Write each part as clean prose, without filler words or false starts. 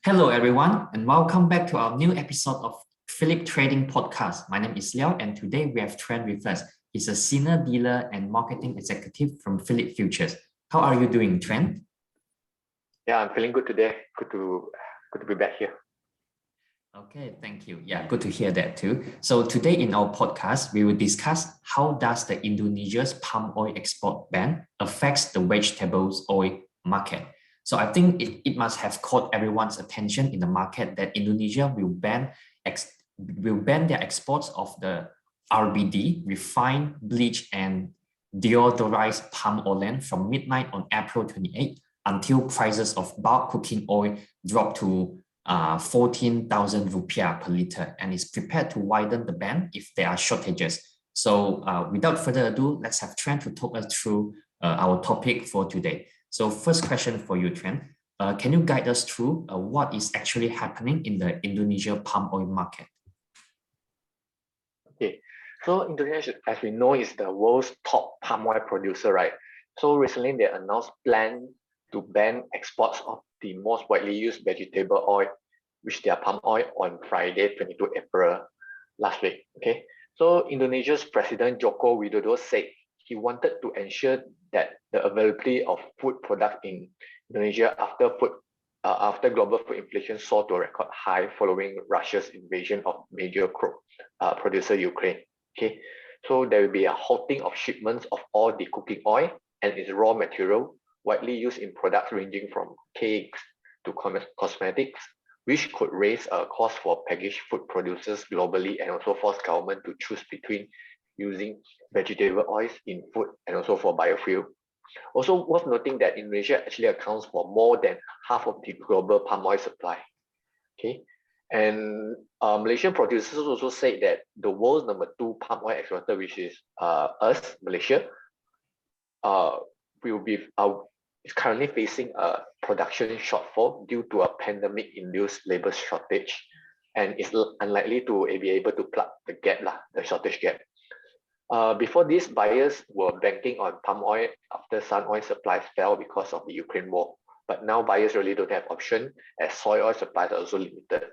Hello, everyone, and welcome back to our new episode of Phillip Trading Podcast. My name is Liao, and today we have Trent with us. He's a senior dealer and marketing executive from Phillip Futures. How are you doing, Trent? Yeah, I'm feeling good today. Good to be back here. Okay, thank you. Yeah, good to hear that too. So today in our podcast, we will discuss how does the Indonesia's palm oil export ban affects the vegetables oil market. So I think it must have caught everyone's attention in the market that Indonesia will ban their exports of the RBD, refined, bleached, and deodorized palm oil from midnight on April 28 until prices of bulk cooking oil drop to 14,000 rupiah per litre and is prepared to widen the ban if there are shortages. So without further ado, let's have Trent to talk us through our topic for today. So first question for you, Trent. Can you guide us through what is actually happening in the Indonesia palm oil market? Okay, so Indonesia, as we know, is the world's top palm oil producer, right? So recently they announced plan to ban exports of the most widely used vegetable oil, which they are palm oil, on Friday, 22 April last week. Okay, so Indonesia's President Joko Widodo said he wanted to ensure that the availability of food products in Indonesia after global food inflation soared to a record high following Russia's invasion of major crop producer Ukraine. Okay, so there will be a halting of shipments of all the cooking oil and its raw material widely used in products ranging from cakes to cosmetics, which could raise a cost for packaged food producers globally and also force government to choose between using vegetable oils in food and also for biofuel. Also worth noting that Indonesia actually accounts for more than half of the global palm oil supply. Okay, and Malaysian producers also say that the world's number 2 palm oil exporter, which is us, Malaysia, is currently facing a production shortfall due to a pandemic-induced labor shortage, and is unlikely to be able to plug the gap, the shortage gap. Before this, buyers were banking on palm oil after sun oil supplies fell because of the Ukraine war. But now buyers really don't have option as soy oil supplies are also limited.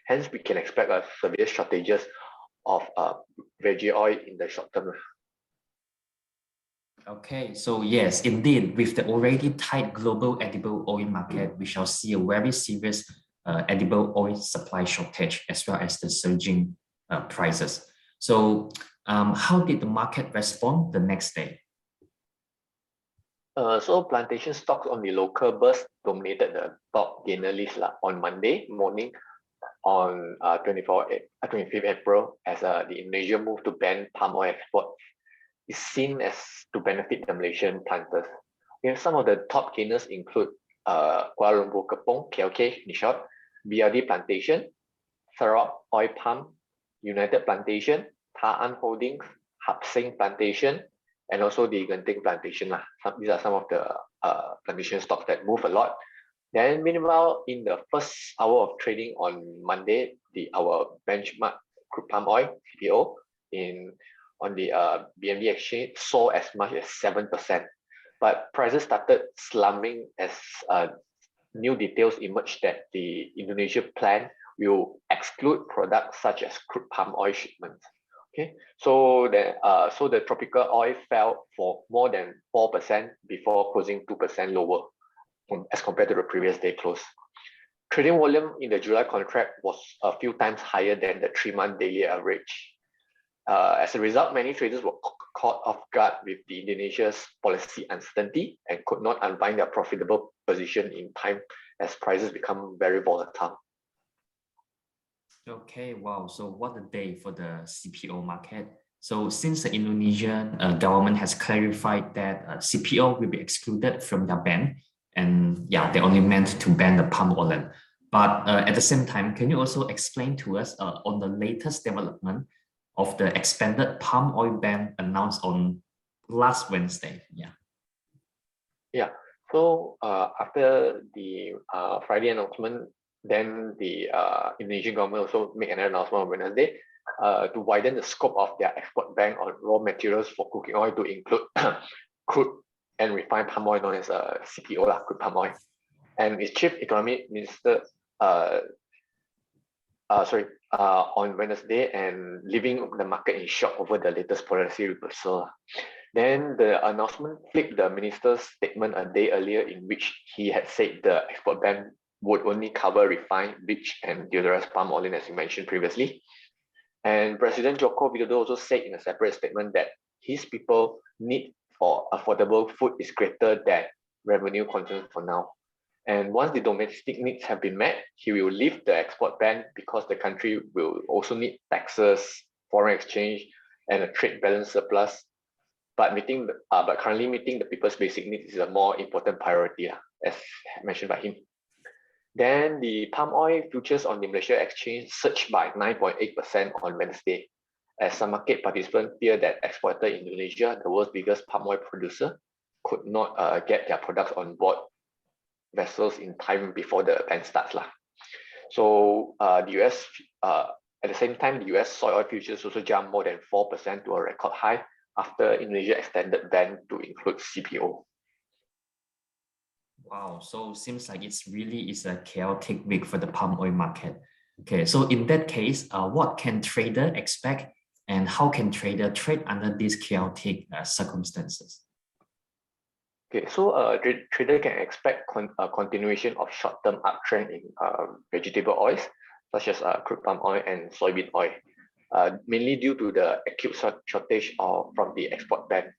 Hence, we can expect severe shortages of veggie oil in the short term. Okay, so yes, indeed, with the already tight global edible oil market, we shall see a very serious edible oil supply shortage as well as the surging prices. So how did the market respond the next day? So plantation stocks on the local burst dominated the top gainer list on Monday morning on 25th April as the Indonesia move to ban palm oil export is seen as to benefit the Malaysian planters. Some of the top gainers include Kuala Lumpur Kepong, KLK in short, BRD Plantation, Sarawak Oil Palm, United Plantation, Ta'an Holdings, Hapsing Plantation, and also the Genting Plantation. These are some of the plantation stocks that move a lot. Then meanwhile, in the first hour of trading on Monday, our benchmark crude palm oil, CPO, on the BMD exchange saw as much as 7%. But prices started slumping as new details emerged that the Indonesia plan will exclude products such as crude palm oil shipments. Okay, so the tropical oil fell for more than 4% before closing 2% lower as compared to the previous day close. Trading volume in the July contract was a few times higher than the 3-month daily average. As a result, many traders were caught off guard with the Indonesia's policy uncertainty and could not unwind their profitable position in time as prices become very volatile. Okay, wow. So what a day for the CPO market. So since the Indonesian government has clarified that CPO will be excluded from their ban, and yeah, they only meant to ban the palm oil. But at the same time, can you also explain to us on the latest development of the expanded palm oil ban announced on last Wednesday? Yeah. So after the Friday announcement, then the Indonesian government also made an announcement on Wednesday to widen the scope of their export ban on raw materials for cooking oil to include crude and refined palm oil known as CPO, crude palm oil. And its chief economic minister on Wednesday and leaving the market in shock over the latest policy reversal. Then the announcement flipped the minister's statement a day earlier, in which he had said the export ban would only cover refined, bleached, and deodorized palm oil, as you mentioned previously. And President Joko Widodo also said in a separate statement that his people need for affordable food is greater than revenue concerns for now. And once the domestic needs have been met, he will lift the export ban because the country will also need taxes, foreign exchange, and a trade balance surplus. But currently meeting the people's basic needs is a more important priority, as mentioned by him. Then the palm oil futures on the Malaysia exchange surged by 9.8% on Wednesday, as some market participants fear that exporter Indonesia, the world's biggest palm oil producer, could not get their products on board vessels in time before the ban starts. So the US, at the same time, the US soy oil futures also jumped more than 4% to a record high after Indonesia extended ban to include CPO. Wow, so seems like it's really is a chaotic week for the palm oil market. Okay, so in that case, what can trader expect, and how can trader trade under these chaotic circumstances? Okay, so trader can expect a continuation of short-term uptrend in vegetable oils, such as crude palm oil and soybean oil, mainly due to the acute shortage from the export ban.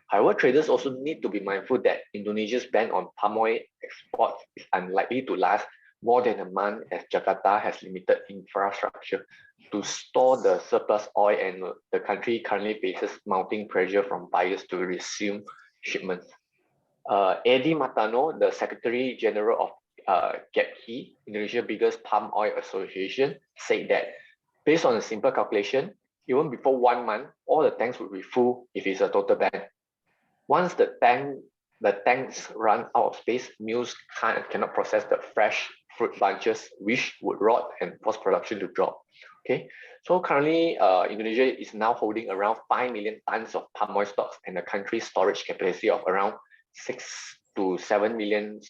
However, traders also need to be mindful that Indonesia's ban on palm oil exports is unlikely to last more than a month, as Jakarta has limited infrastructure to store the surplus oil, and the country currently faces mounting pressure from buyers to resume shipments. Edi Matano, the Secretary General of GAPHI, Indonesia's biggest palm oil association, said that based on a simple calculation, even before 1 month, all the tanks would be full if it's a total ban. Once the tanks run out of space, mills cannot process the fresh fruit bunches, which would rot and force production to drop. Okay, so currently Indonesia is now holding around 5 million tons of palm oil stocks, and the country's storage capacity of around 6 to 7 million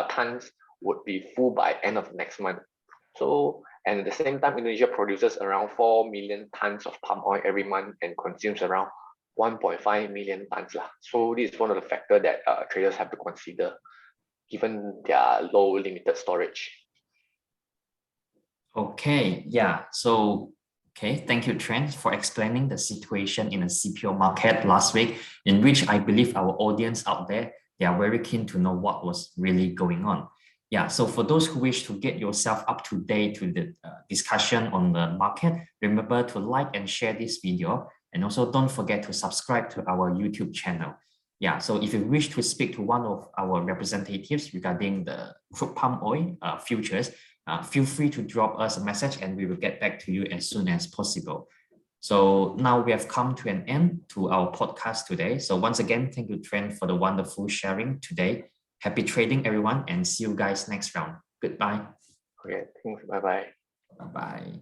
tons would be full by end of next month. So, and at the same time, Indonesia produces around 4 million tons of palm oil every month and consumes around 1.5 million tons. So this is one of the factors that traders have to consider, given their low limited storage. Okay, yeah. So, okay, thank you, Trent, for explaining the situation in the CPO market last week, in which I believe our audience out there, they are very keen to know what was really going on. Yeah, so for those who wish to get yourself up to date with the discussion on the market, remember to like and share this video. And also don't forget to subscribe to our YouTube channel. Yeah, so if you wish to speak to one of our representatives regarding the crude palm oil futures, feel free to drop us a message and we will get back to you as soon as possible. So now we have come to an end to our podcast today. So once again, thank you, Trent, for the wonderful sharing today. Happy trading, everyone, and see you guys next round. Goodbye. Okay, thanks. Bye-bye. Bye-bye.